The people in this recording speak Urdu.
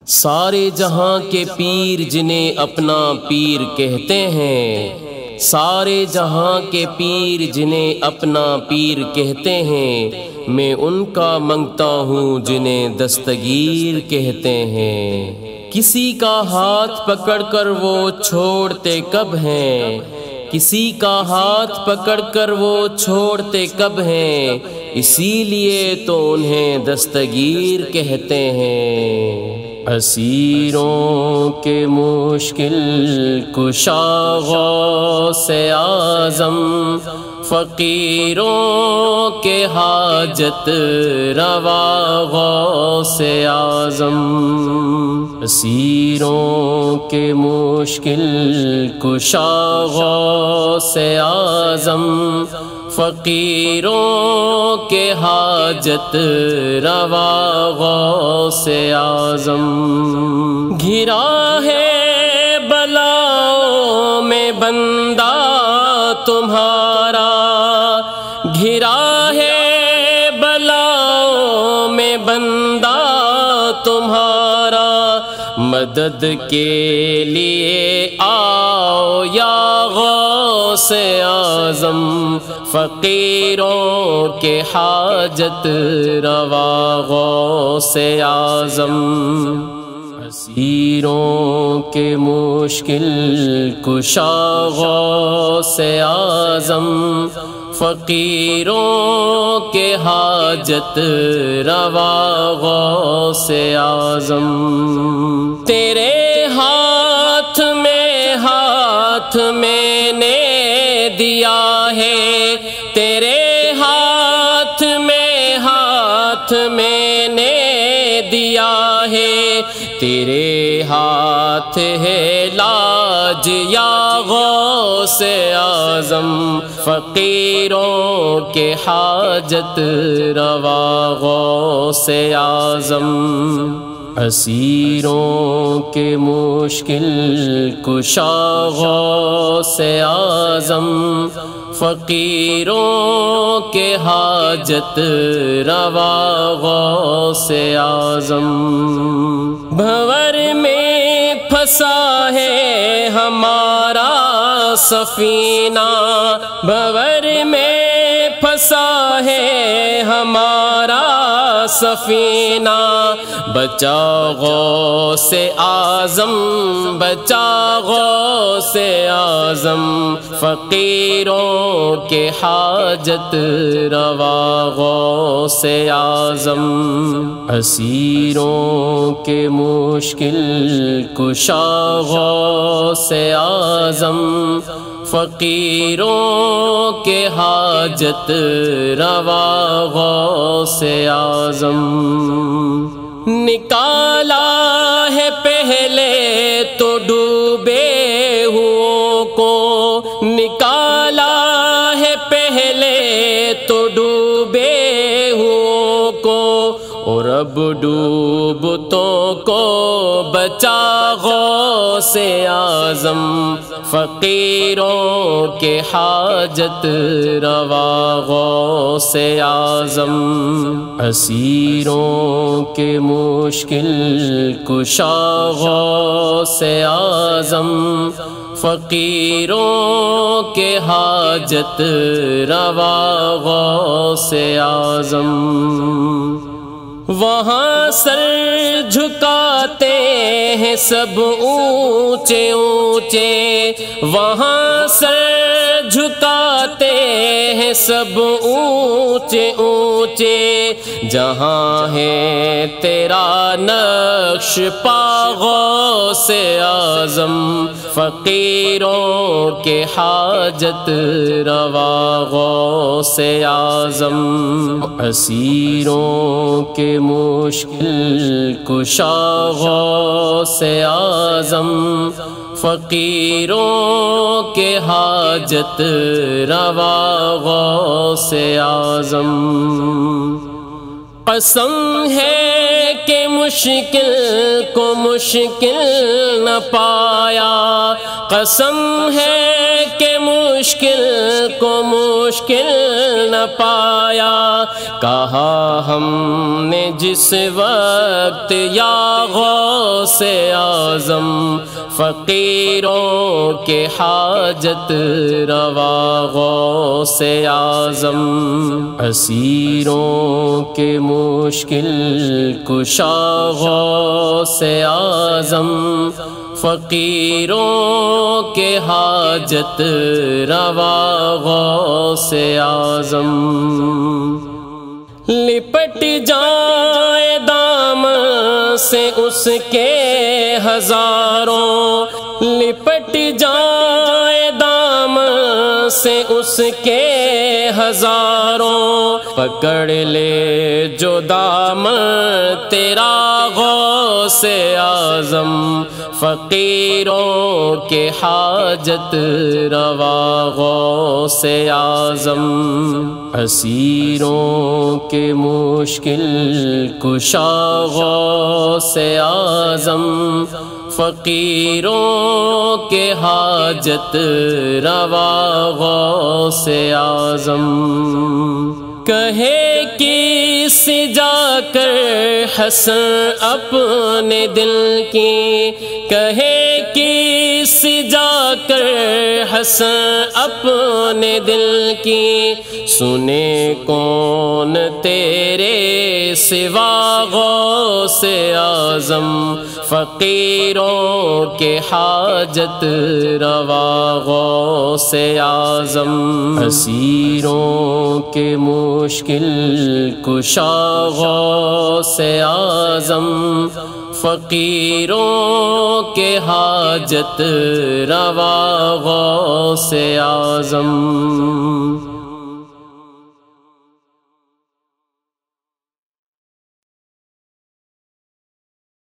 سارے جہاں کے پیر جنہیں اپنا پیر کہتے ہیں، سارے جہاں کے پیر جنہیں اپنا پیر کہتے ہیں، میں ان کا منگتا ہوں جنہیں دستگیر کہتے ہیں۔ کسی کا ہاتھ پکڑ کر وہ چھوڑتے کب ہیں، کسی کا ہاتھ پکڑ کر وہ چھوڑتے کب ہیں، اسی لیے تو انہیں دستگیر کہتے ہیں۔ اسیروں کے مشکل کشا غوث اعظم، فقیروں کے حاجت روا غوث اعظم۔ اسیروں کے مشکل کشا غوث اعظم، فقیروں کے حاجت روا غوث اعظم۔ گھرا ہے بلاؤں میں بندہ تمہارا، گھرا ہے بلاؤں میں بندہ تمہارا، مدد کے لیے آؤ یا غوث اعظم، فقیروں کے حاجت روا غوث اعظم۔ اسیروں کے مشکل کشا غوث اعظم، فقیروں کے حاجت روا غوث اعظم۔ تیرے ہاتھ میں نے دیا ہے، تیرے ہاتھ میں نے دیا ہے، تیرے ہاتھ ہے لاج یا غوث اعظم، فقیروں کے حاجت روا غوث اعظم۔ اسیروں کے مشکل کشا غوث اعظم، فقیروں کے حاجت روا غوث اعظم۔ بھنور میں پھنسا ہے ہمارا سفینہ، بھنور میں پھنسا ہے ہمارا سفینہ، بچا غوث اعظم، بچا غوث اعظم، فقیروں کے حاجت روا غوث اعظم۔ اسیروں کے مشکل کشا غوث اعظم، فقیروں کے حاجت روا غوث اعظم۔ نکالا ہے پہلے تو ڈوبے ہوئوں کو، نکالا ہے پہلے تو ڈوبے ہوئوں کو، اور اب ڈوبتوں کو بچا غوث اعظم، فقیروں کے حاجت روا غوث اعظم۔ اسیروں کے مشکل کشا غوث اعظم، فقیروں کے حاجت روا غوث اعظم۔ وہاں سر جھکاتے ہیں سب اونچے اونچے، وہاں سر جھکاتے ہیں سب اونچے اونچے، جہاں ہے تیرا نقش پا غوث اعظم، فقیروں کے حاجت روا غوث اعظم۔ اسیروں کے مشکل کشا غوث اعظم، فقیروں کے حاجت روا غوث اعظم۔ قسم ہے کہ مشکل کو مشکل نہ پایا، قسم ہے کہ مشکل کو مشکل نہ پایا، کہا ہم نے جس وقت یا غوث سے اعظم فقیروں کے حاجت روا غوث اعظم اسیروں کے مشکل کشا غوث اعظم فقیروں کے حاجت روا غوث اعظم لپٹ جائے دام سے اس کے ہزاروں لپٹ جائے دام سے اس کے ہزاروں پکڑ لے جو دام تیرا غوث اعظم فقیروں کے حاجت روا غوث اعظم اسیروں کے مشکل کشا غوث اعظم فقیروں کے حاجت روا غوث اعظم کہے کس جا کر حسن اپنے دل کی کہے کس جا کر حسن اپنے دل کی سنے کون تیرے سوا غوث اعظم فقیروں کے حاجت روا غوث اعظم اسیروں کے مشکل کشا غوث اعظم فقیروں کے حاجت روا غوث اعظم